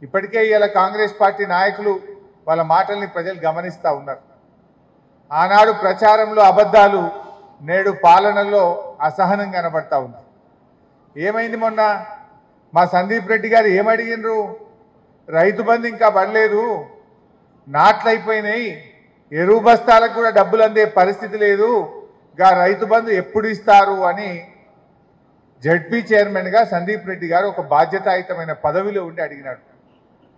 ఇప్పటికే ఇలా కాంగ్రెస్ పార్టీ నాయకులు వాళ్ళ మాటల్ని ప్రజలు గమనిస్తూ ఉన్నారు. ఆనాడు ప్రచారంలో అబద్ధాలు, నేడు పాలనలో అసహనం కనబడతా ఉంది. ఏమైంది మొన్న మా సందీప్ రెడ్డి గారు ఏమడిగినరు? రైతు బంధు ఇంకా పడలేదు, నాట్లు అయిపోయినాయి, ఎరువు బస్తాలకు కూడా డబ్బులు అందే పరిస్థితి లేదు, గా రైతు బంధు ఎప్పుడు ఇస్తారు అని జడ్పీ చైర్మన్గా సందీప్ రెడ్డి గారు ఒక బాధ్యతాయుతమైన పదవిలో ఉండి అడిగినాడు.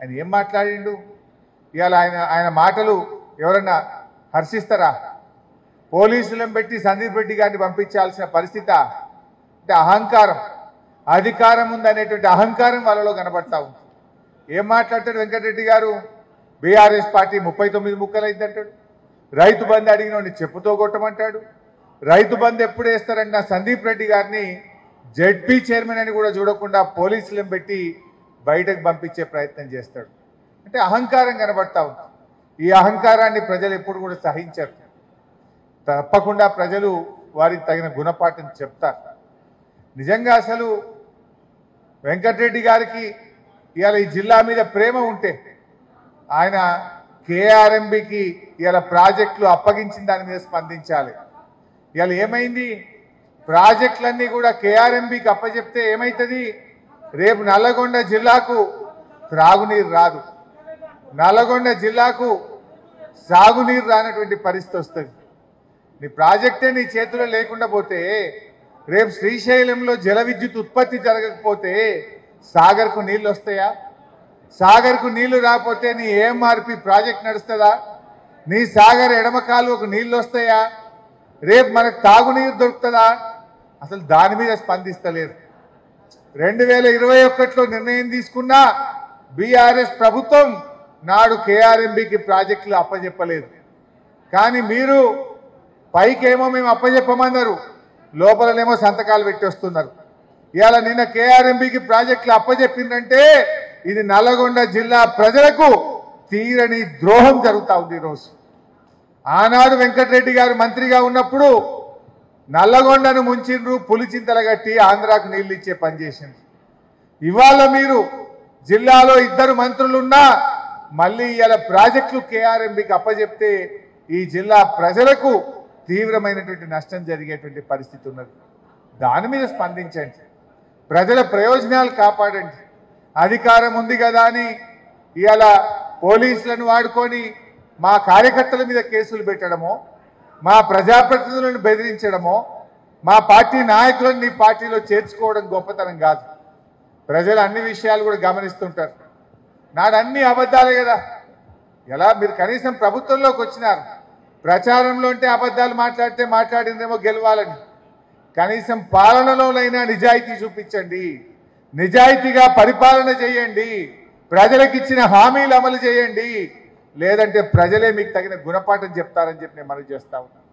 ఆయన ఏం మాట్లాడిండు? ఇవాళ ఆయన మాటలు ఎవరన్నా హర్షిస్తారా? పోలీసులను పెట్టి సందీప్ రెడ్డి గారిని పంపించాల్సిన పరిస్థితి అంటే అహంకారం, అధికారం ఉందనేటువంటి అహంకారం వాళ్ళలో కనబడతా ఉంది. ఏం మాట్లాడతాడు వెంకటరెడ్డి గారు? బీఆర్ఎస్ పార్టీ 39 ముక్కలైందంటాడు, రైతు బంధు అడిగినోడిని చెప్పుతో కొట్టమంటాడు, రైతు బంధు ఎప్పుడు వేస్తారంటే నా సందీప్ రెడ్డి గారిని జడ్పీ చైర్మన్ అని కూడా చూడకుండా పోలీసులను పెట్టి బయటకు పంపించే ప్రయత్నం చేస్తాడు. అంటే అహంకారం కనబడతా ఉంది. ఈ అహంకారాన్ని ప్రజలు ఎప్పుడు కూడా సహించరు. తప్పకుండా ప్రజలు వారికి తగిన గుణపాఠం చెప్తారు. నిజంగా అసలు వెంకటరెడ్డి గారికి ఇవాళ ఈ జిల్లా మీద ప్రేమ ఉంటే ఆయన కేఆర్ఎంబికి ఇవాళ ప్రాజెక్టులు అప్పగించిన దాని మీద స్పందించాలి. ఇవాళ ఏమైంది? ప్రాజెక్టులన్నీ కూడా కేఆర్ఎంబికి అప్పచెప్తే ఏమవుతుంది? రేపు నల్లగొండ జిల్లాకు త్రాగునీరు రాదు, నల్లగొండ జిల్లాకు సాగునీరు రానటువంటి పరిస్థితి వస్తుంది. నీ ప్రాజెక్టే నీ చేతిలో లేకుండా పోతే, రేపు శ్రీశైలంలో జల విద్యుత్ ఉత్పత్తి జరగకపోతే సాగర్కు నీళ్ళు వస్తాయా? సాగర్కు నీళ్లు రాకపోతే నీ ఏఎంఆర్పి ప్రాజెక్ట్ నడుస్తుందా? నీ సాగర్ ఎడమ కాలువకు నీళ్ళు వస్తాయా? రేపు మనకు తాగునీరు దొరుకుతుందా? అసలు దాని మీద స్పందిస్తలేదు. 2021లో నిర్ణయం తీసుకున్న బీఆర్ఎస్ ప్రభుత్వం నాడు కేఆర్ఎంబికి ప్రాజెక్టులు అప్పచెప్పలేదు. కానీ మీరు పైకేమో మేము అప్పచెప్పమన్నారు, లోపలనేమో సంతకాలు పెట్టి వస్తున్నారు. ఇవాళ నిన్న కేఆర్ఎంబికి ప్రాజెక్టులు అప్పచెప్పిందంటే ఇది నల్లగొండ జిల్లా ప్రజలకు తీరని ద్రోహం జరుగుతూ ఉంది. ఈరోజు ఆనాడు వెంకటరెడ్డి గారు మంత్రిగా ఉన్నప్పుడు నల్లగొండను ముంచిండ్రు, పులిచింతలు కట్టి ఆంధ్రాకు నీళ్లు ఇచ్చే పని చేసిండ్రు. ఇవాళ మీరు జిల్లాలో 2 మంత్రులున్నా మళ్ళీ ఇవాళ ప్రాజెక్టులు కేఆర్ఎంబికి అప్పచెప్తే ఈ జిల్లా ప్రజలకు తీవ్రమైనటువంటి నష్టం జరిగేటువంటి పరిస్థితి ఉన్నది. దాని మీద స్పందించండి, ప్రజల ప్రయోజనాలు కాపాడండి. అధికారం ఉంది కదా అని ఇవాళ పోలీసులను వాడుకొని మా కార్యకర్తల మీద కేసులు పెట్టడమో, మా ప్రజాప్రతినిధులను బెదిరించడమో, మా పార్టీ నాయకులను నీ పార్టీలో చేర్చుకోవడం గొప్పతనం కాదు. ప్రజలు అన్ని విషయాలు కూడా గమనిస్తుంటారు. నాడు అన్ని అబద్ధాలే కదా. ఎలా మీరు కనీసం ప్రభుత్వంలోకి వచ్చినారు, ప్రచారంలో ఉంటే అబద్ధాలు మాట్లాడితే మాట్లాడిందేమో గెలవాలని, కనీసం పాలనలోనైనా నిజాయితీ చూపించండి, నిజాయితీగా పరిపాలన చేయండి, ప్రజలకు ఇచ్చిన హామీలు అమలు చేయండి. లేదంటే ప్రజలే మీకు తగిన గుణపాఠం చెప్తారని చెప్పి నేను మనవి చేస్తా ఉన్నాను.